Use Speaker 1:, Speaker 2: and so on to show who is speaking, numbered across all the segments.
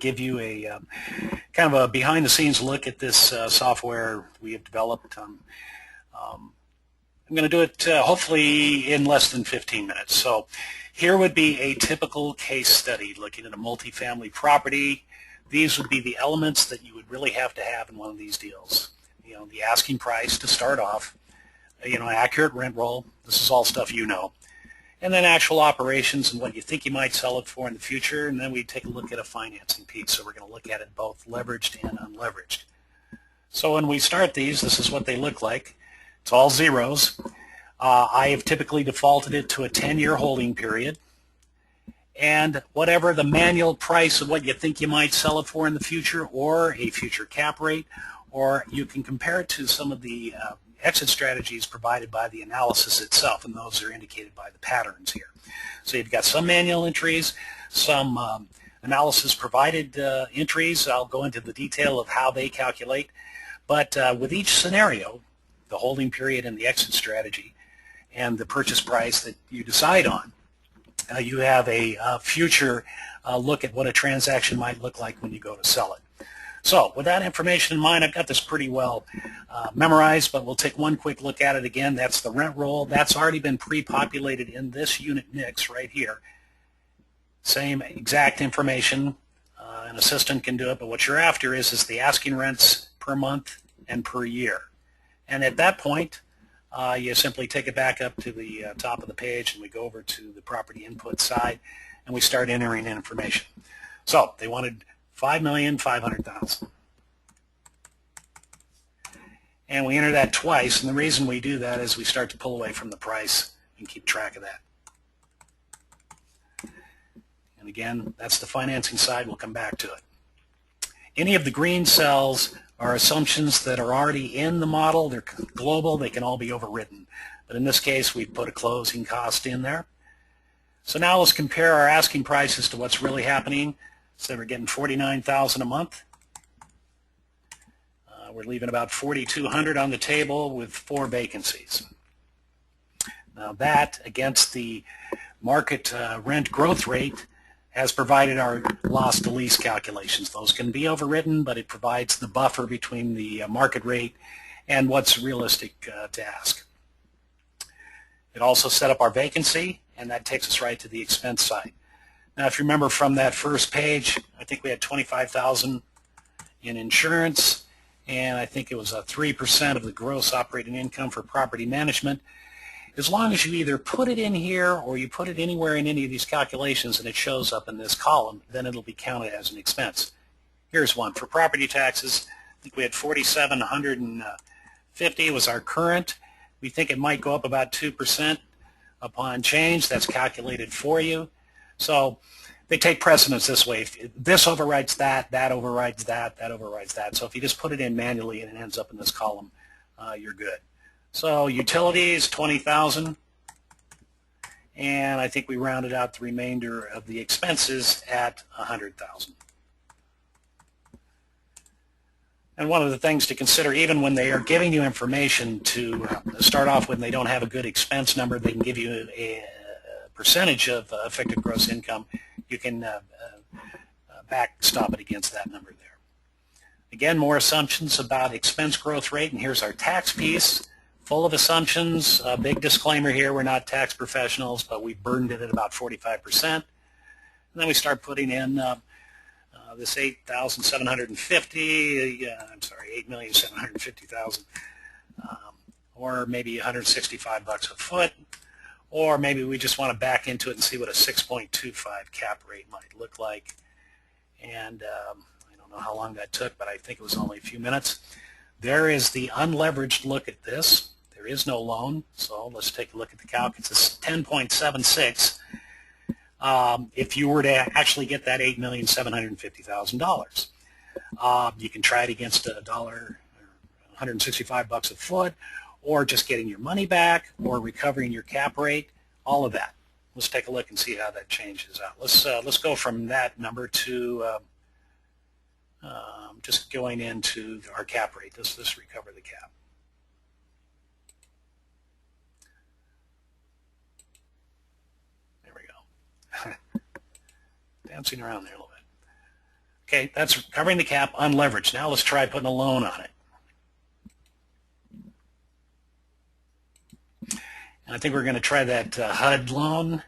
Speaker 1: give you a kind of a behind-the-scenes look at this software we have developed. I'm going to do it hopefully in less than 15 minutes. So here would be a typical case study looking at a multifamily property. These would be the elements that you would really have to have in one of these deals. You know, the asking price to start off, you know, accurate rent roll. This is all stuff you know. And then actual operations and what you think you might sell it for in the future. And then we take a look at a financing piece. So we're going to look at it both leveraged and unleveraged. So when we start these, this is what they look like. It's all zeros. I have typically defaulted it to a 10-year holding period. And whatever the manual price of what you think you might sell it for in the future, or a future cap rate, or you can compare it to some of the exit strategies provided by the analysis itself, and those are indicated by the patterns here. So you've got some manual entries, some analysis provided entries. I'll go into the detail of how they calculate, but with each scenario, the holding period and the exit strategy and the purchase price that you decide on, you have a future look at what a transaction might look like when you go to sell it. So with that information in mind, I've got this pretty well memorized, but we'll take one quick look at it again. That's the rent roll. That's already been pre-populated in this unit mix right here. Same exact information. An assistant can do it, but what you're after is the asking rents per month and per year. And at that point, you simply take it back up to the top of the page, and we go over to the property input side, and we start entering information. So they wanted $5,500,000. And we enter that twice, and the reason we do that is we start to pull away from the price and keep track of that. And again, that's the financing side. We'll come back to it. Any of the green cells are assumptions that are already in the model. They're global. They can all be overwritten. But in this case, we put a closing cost in there. So now let's compare our asking prices to what's really happening. So we're getting $49,000 a month. We're leaving about $4,200 on the table with 4 vacancies. Now that, against the market rent growth rate, has provided our loss to lease calculations. Those can be overridden, but it provides the buffer between the market rate and what's realistic to ask. It also set up our vacancy, and that takes us right to the expense side. Now, if you remember from that first page, I think we had $25,000 in insurance, and I think it was 3% of the gross operating income for property management. As long as you either put it in here or you put it anywhere in any of these calculations and it shows up in this column, then it'll be counted as an expense. Here's one. For property taxes, I think we had $4,750 was our current. We think it might go up about 2% upon change. That's calculated for you. So they take precedence this way. If this overrides that, that overrides that, that overrides that. So if you just put it in manually and it ends up in this column, you're good. So utilities, $20,000, and I think we rounded out the remainder of the expenses at $100,000. And one of the things to consider, even when they are giving you information to start off with, and they don't have a good expense number, they can give you a percentage of effective gross income. You can backstop it against that number there. Again, more assumptions about expense growth rate, and here's our tax piece. Full of assumptions. A big disclaimer here, we're not tax professionals, but we burdened it at about 45%. And then we start putting in this $8,750,000, or maybe $165 a foot, or maybe we just want to back into it and see what a 6.25 cap rate might look like. And I don't know how long that took, but I think it was only a few minutes. There is the unleveraged look at this. There is no loan, so let's take a look at the calc. It's a 10.76 if you were to actually get that $8,750,000. You can try it against $165 a foot, or just getting your money back, or recovering your cap rate, all of that. Let's take a look and see how that changes out. Let's go from that number to just going into our cap rate. Let's recover the cap. There we go. Dancing around there a little bit. Okay, that's covering the cap unleveraged. Now let's try putting a loan on it. And I think we're going to try that HUD loan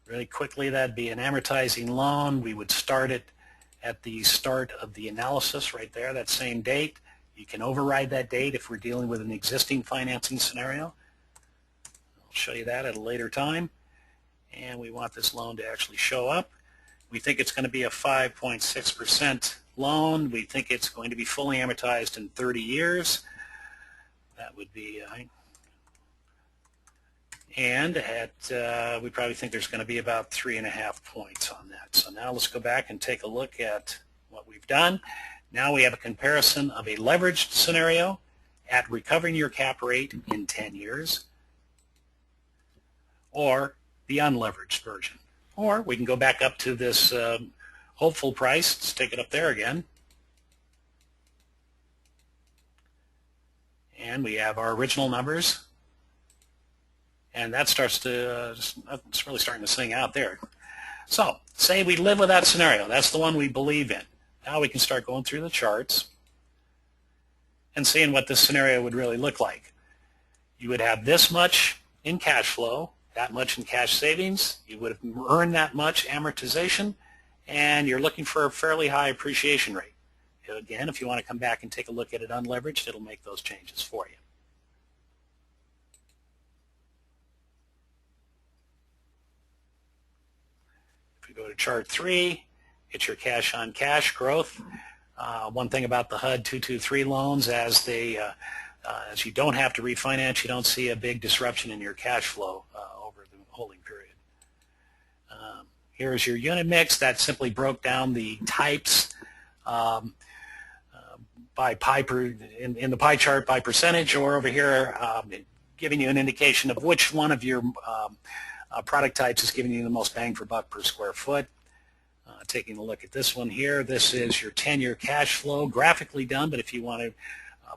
Speaker 1: really quickly. That'd be an amortizing loan. We would start it at the start of the analysis right there, that same date. You can override that date if we're dealing with an existing financing scenario. I'll show you that at a later time. And we want this loan to actually show up. We think it's going to be a 5.6% loan. We think it's going to be fully amortized in 30 years. That would be, and at, we probably think there's going to be about 3.5 points on that. So now let's go back and take a look at what we've done. Now we have a comparison of a leveraged scenario at recovering your cap rate in 10 years, or the unleveraged version. Or we can go back up to this hopeful price. Let's take it up there again. And we have our original numbers. And that starts to, it's really starting to sing out there. So say we live with that scenario. That's the one we believe in. Now we can start going through the charts and seeing what this scenario would really look like. You would have this much in cash flow, that much in cash savings. You would have earned that much amortization, and you're looking for a fairly high appreciation rate. Again, if you want to come back and take a look at it unleveraged, it'll make those changes for you. If we go to chart 3, it's your cash on cash growth. One thing about the HUD 223 loans, as you don't have to refinance, you don't see a big disruption in your cash flow over the holding period. Here's your unit mix. That simply broke down the types by pie in the pie chart by percentage, or over here giving you an indication of which one of your product types is giving you the most bang for buck per square foot. Taking a look at this one here, this is your 10-year cash flow, graphically done, but if you want to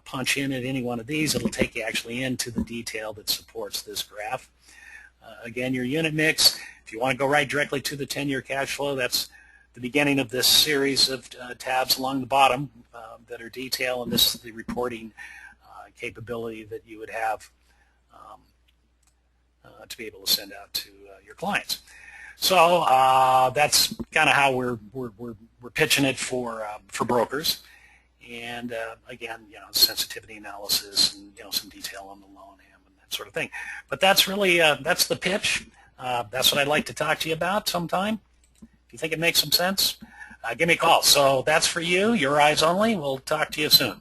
Speaker 1: punch in at any one of these, it'll take you actually into the detail that supports this graph. Again, your unit mix, if you want to go right directly to the 10-year cash flow, that's the beginning of this series of tabs along the bottom that are detail, and this is the reporting capability that you would have to be able to send out to your clients. So that's kind of how we're pitching it for brokers, and again, sensitivity analysis and some detail on the loan and that sort of thing. But that's really that's the pitch. That's what I'd like to talk to you about sometime. If you think it makes some sense, give me a call. So that's for you. Your eyes only. We'll talk to you soon.